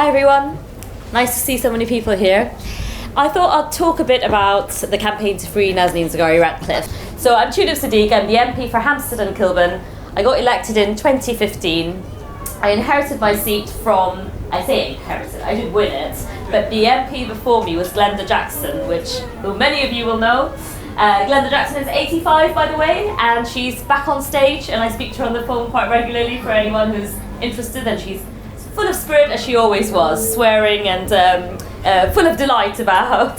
Hi everyone, nice to see so many people here. I thought I'd talk a bit about the campaign to free Nazanin Zaghari-Ratcliffe. So I'm Tulip Siddiq, I'm the MP for Hampstead and Kilburn. I got elected in 2015. I inherited my seat from, I say inherited, I didn't win it, but the MP before me was Glenda Jackson, who many of you will know. Glenda Jackson is 85, by the way, and she's back on stage, and I speak to her on the phone quite regularly for anyone who's interested, and she's full of spirit as she always was, swearing and full of delight about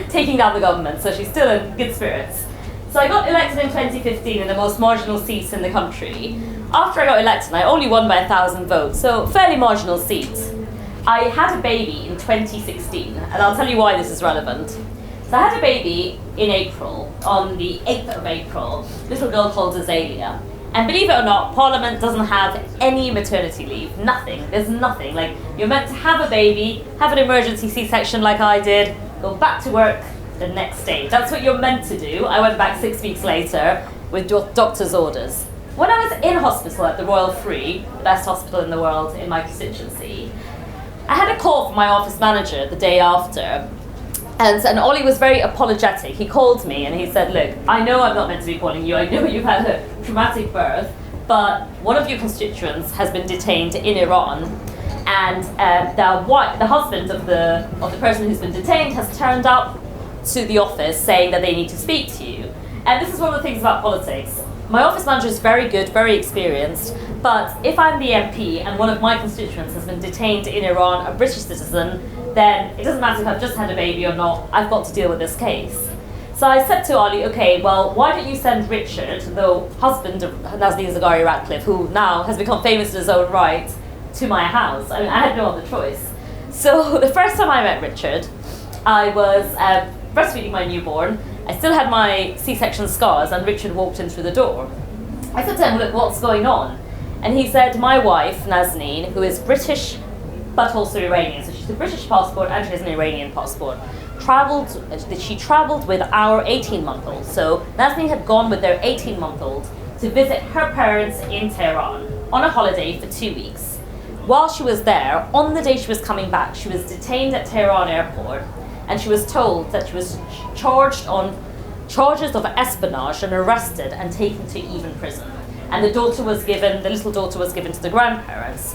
taking down the government, so she's still in good spirits. So I got elected in 2015 in the most marginal seats in the country. After I got elected, I only won by 1,000 votes, so fairly marginal seats. I had a baby in 2016, and I'll tell you why this is relevant. So I had a baby in April, on the 8th of April, a little girl called Azalea. And believe it or not, Parliament doesn't have any maternity leave, nothing, there's nothing. Like, you're meant to have a baby, have an emergency C-section like I did, go back to work the next day. That's what you're meant to do. I went back 6 weeks later with doctor's orders. When I was in hospital at the Royal Free, the best hospital in the world in my constituency, I had a call from my office manager the day after, and Ollie was very apologetic. He called me and he said, look, I know I'm not meant to be calling you, I know you've had a traumatic birth, but one of your constituents has been detained in Iran, and the husband of the person who's been detained has turned up to the office saying that they need to speak to you. And this is one of the things about politics. My office manager is very good, very experienced, but if I'm the MP and one of my constituents has been detained in Iran, a British citizen, then it doesn't matter if I've just had a baby or not, I've got to deal with this case. So I said to Ollie, okay, well, why don't you send Richard, the husband of Nazanin Zaghari-Ratcliffe, who now has become famous in his own right, to my house? I mean, I had no other choice. So the first time I met Richard, I was breastfeeding my newborn. I still had my C-section scars, and Richard walked in through the door. I said to him, look, what's going on? And he said, my wife, Nazanin, who is British but also Iranian, so she's a British passport and she has an Iranian passport, she travelled with our 18-month-old. So Nazanin had gone with their 18-month-old to visit her parents in Tehran on a holiday for 2 weeks. While she was there, on the day she was coming back, she was detained at Tehran airport, and she was told that she was charged on charges of espionage and arrested and taken to Even prison. And the little daughter was given to the grandparents.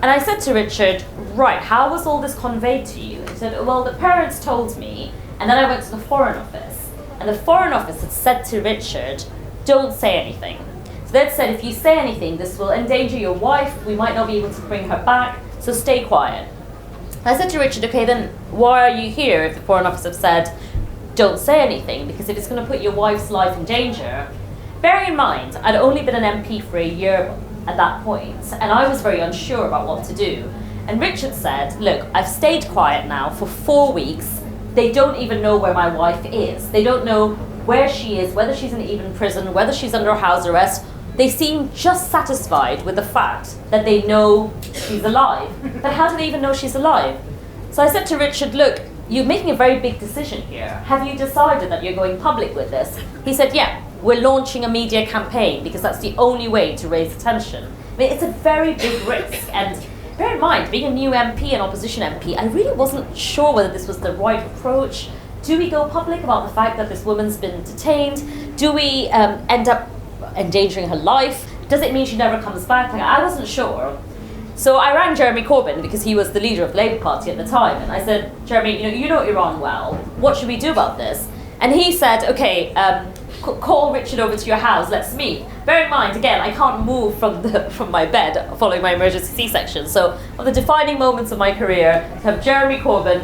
And I said to Richard, right, how was all this conveyed to you? He said, well, the parents told me, and then I went to the Foreign Office. And the Foreign Office had said to Richard, don't say anything. So they'd said, if you say anything, this will endanger your wife, we might not be able to bring her back, so stay quiet. I said to Richard, okay, then why are you here if the Foreign Office have said, don't say anything, because if it's going to put your wife's life in danger. Bearing in mind, I'd only been an MP for a year at that point, and I was very unsure about what to do. And Richard said, look, I've stayed quiet now for 4 weeks. They don't even know where my wife is. They don't know where she is, whether she's in Even prison, whether she's under house arrest. They seem just satisfied with the fact that they know she's alive. But how do they even know she's alive? So I said to Richard, look, you're making a very big decision here. Have you decided that you're going public with this? He said, yeah, we're launching a media campaign because that's the only way to raise attention. I mean, it's a very big risk. And bear in mind, being a new MP, an opposition MP, I really wasn't sure whether this was the right approach. Do we go public about the fact that this woman's been detained? Do we end up endangering her life? Does it mean she never comes back? Like, I wasn't sure. So I rang Jeremy Corbyn, because he was the leader of the Labour Party at the time, and I said, Jeremy, you know Iran well, what should we do about this? And he said, okay, call Richard over to your house, let's meet. Bear in mind, again, I can't move from my bed following my emergency C-section, so one of the defining moments of my career, to have Jeremy Corbyn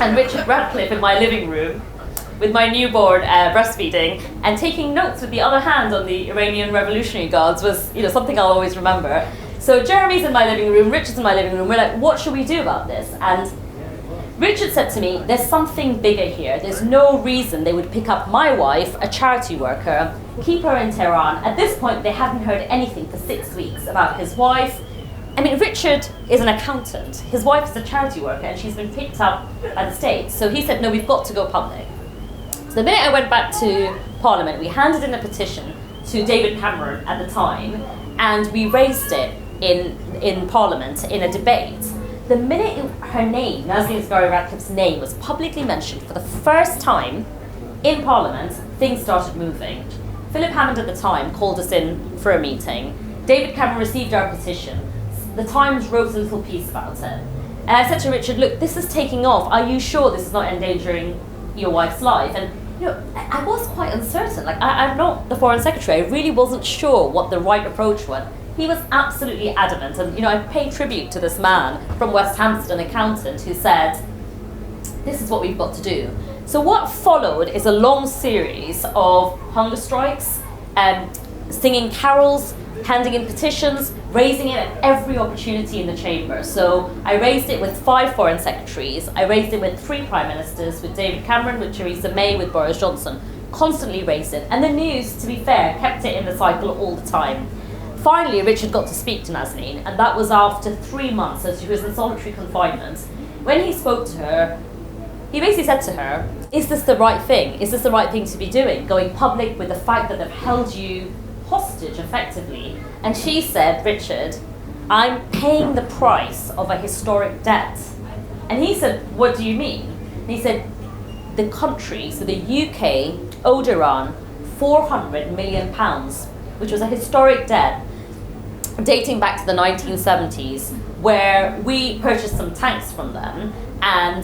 and Richard Ratcliffe in my living room, with my newborn breastfeeding, and taking notes with the other hand on the Iranian Revolutionary Guards was something I'll always remember. So Jeremy's in my living room, Richard's in my living room, we're like, what should we do about this? And Richard said to me, there's something bigger here. There's no reason they would pick up my wife, a charity worker, keep her in Tehran. At this point, they hadn't heard anything for 6 weeks about his wife. I mean, Richard is an accountant. His wife is a charity worker, and she's been picked up by the state. So he said, no, we've got to go public. So the minute I went back to Parliament, we handed in a petition to David Cameron at the time, and we raised it in Parliament in a debate. the minute her name, Nazanin Zaghari-Ratcliffe's name, was publicly mentioned for the first time in Parliament, things started moving. Philip Hammond at the time called us in for a meeting. David Cameron received our petition. The Times wrote a little piece about it. And I said to Richard, look, this is taking off. Are you sure this is not endangering your wife's life? And I was quite uncertain. Like, I'm not the Foreign Secretary. I really wasn't sure what the right approach was. He was absolutely adamant. And, I pay tribute to this man from West Hampstead, an accountant, who said, this is what we've got to do. So what followed is a long series of hunger strikes, singing carols, handing in petitions, raising it at every opportunity in the chamber. So I raised it with 5 foreign secretaries. I raised it with 3 prime ministers, with David Cameron, with Theresa May, with Boris Johnson. Constantly raised it. And the news, to be fair, kept it in the cycle all the time. Finally, Richard got to speak to Nazanin, and that was after 3 months as she was in solitary confinement. When he spoke to her, he basically said to her, is this the right thing? Is this the right thing to be doing? Going public with the fact that they've held you hostage, effectively. And she said, Richard, I'm paying the price of a historic debt. And he said, what do you mean? And he said, the country, so the UK, owed Iran £400 million, which was a historic debt dating back to the 1970s, where we purchased some tanks from them, and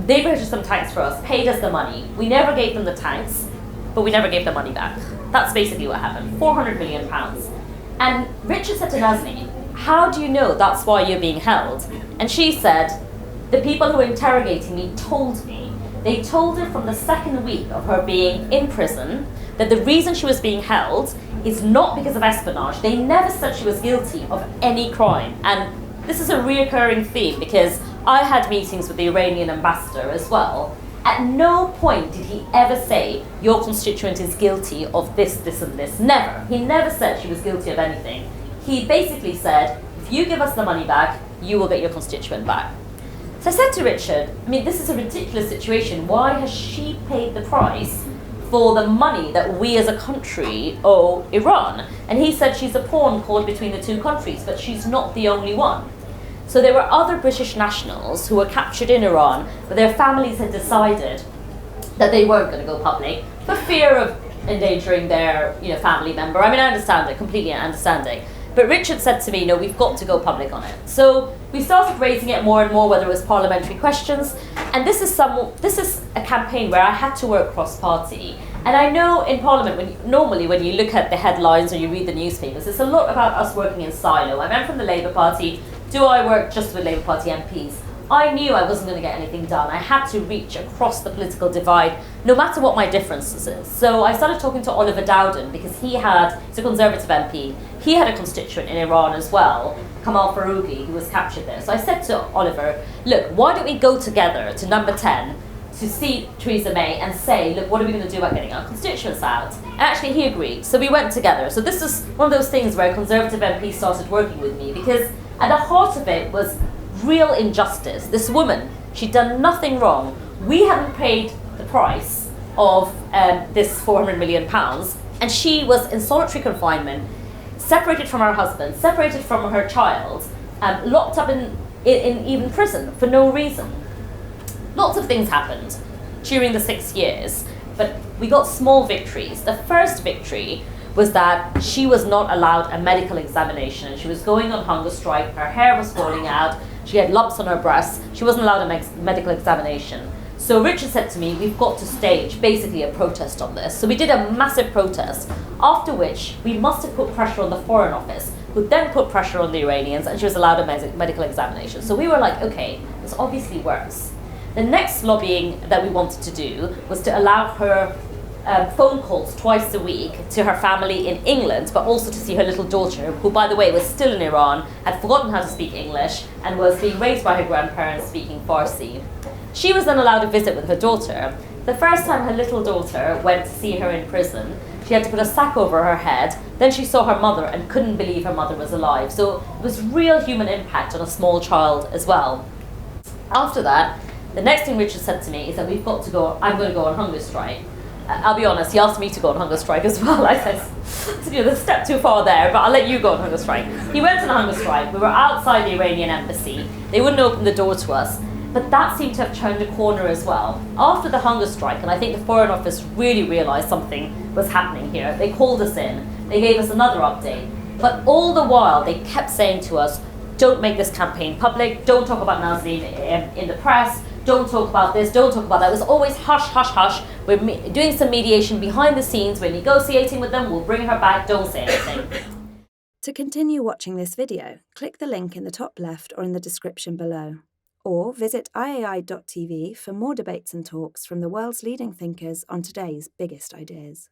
they purchased some tanks for us, paid us the money. We never gave them the tanks, but we never gave the money back. That's basically what happened, £400 million. And Richard said to Nazanin, how do you know that's why you're being held? And she said, the people who were interrogating me told me. They told her from the second week of her being in prison that the reason she was being held is not because of espionage. They never said she was guilty of any crime. And this is a reoccurring theme, because I had meetings with the Iranian ambassador as well. At no point did he ever say, your constituent is guilty of this, this and this. Never. He never said she was guilty of anything. He basically said, if you give us the money back, you will get your constituent back. So I said to Richard, this is a ridiculous situation. Why has she paid the price for the money that we as a country owe Iran? And he said she's a pawn caught between the two countries, but she's not the only one. So there were other British nationals who were captured in Iran, but their families had decided that they weren't going to go public for fear of endangering their family member. I understand it, completely understand it. But Richard said to me, no, we've got to go public on it. So we started raising it more and more, whether it was parliamentary questions. And this is a campaign where I had to work cross-party. And I know in Parliament, normally when you look at the headlines or you read the newspapers, it's a lot about us working in silo. I'm from the Labour Party. Do I work just with Labour Party MPs? I knew I wasn't going to get anything done. I had to reach across the political divide, no matter what my differences is. So I started talking to Oliver Dowden, because he's a Conservative MP. He had a constituent in Iran as well, Kamal Farouqi, who was captured there. So I said to Oliver, look, why don't we go together to number 10 to see Theresa May and say, look, what are we going to do about getting our constituents out? And actually he agreed. So we went together. So this is one of those things where a Conservative MP started working with me, because at the heart of it was real injustice. This woman, she'd done nothing wrong. We hadn't paid the price of this £400 million, and she was in solitary confinement, separated from her husband, separated from her child, locked up in even prison for no reason. Lots of things happened during the 6 years, but we got small victories. The first victory was that she was not allowed a medical examination. She was going on hunger strike, her hair was falling out, she had lumps on her breasts, she wasn't allowed a medical examination. So Richard said to me, we've got to stage basically a protest on this. So we did a massive protest, after which we must have put pressure on the Foreign Office, who then put pressure on the Iranians, and she was allowed a medical examination. So we were like, okay, this obviously works. The next lobbying that we wanted to do was to allow her phone calls twice a week to her family in England, but also to see her little daughter, who, by the way, was still in Iran, had forgotten how to speak English, and was being raised by her grandparents speaking Farsi. She was then allowed to visit with her daughter. The first time her little daughter went to see her in prison, she had to put a sack over her head. Then she saw her mother and couldn't believe her mother was alive. So it was real human impact on a small child as well. After that, the next thing Richard said to me is that we've got to go, I'm going to go on hunger strike. I'll be honest, he asked me to go on hunger strike as well. I said, there's a step too far there, but I'll let you go on hunger strike. He went on a hunger strike. We were outside the Iranian embassy. They wouldn't open the door to us. But that seemed to have turned a corner as well. After the hunger strike, and I think the Foreign Office really realised something was happening here, they called us in. They gave us another update. But all the while, they kept saying to us, don't make this campaign public, don't talk about Nazanin in the press, don't talk about this, don't talk about that. It was always hush, hush, hush. We're doing some mediation behind the scenes, we're negotiating with them, we'll bring her back, don't say anything. To continue watching this video, click the link in the top left or in the description below. Or visit iai.tv for more debates and talks from the world's leading thinkers on today's biggest ideas.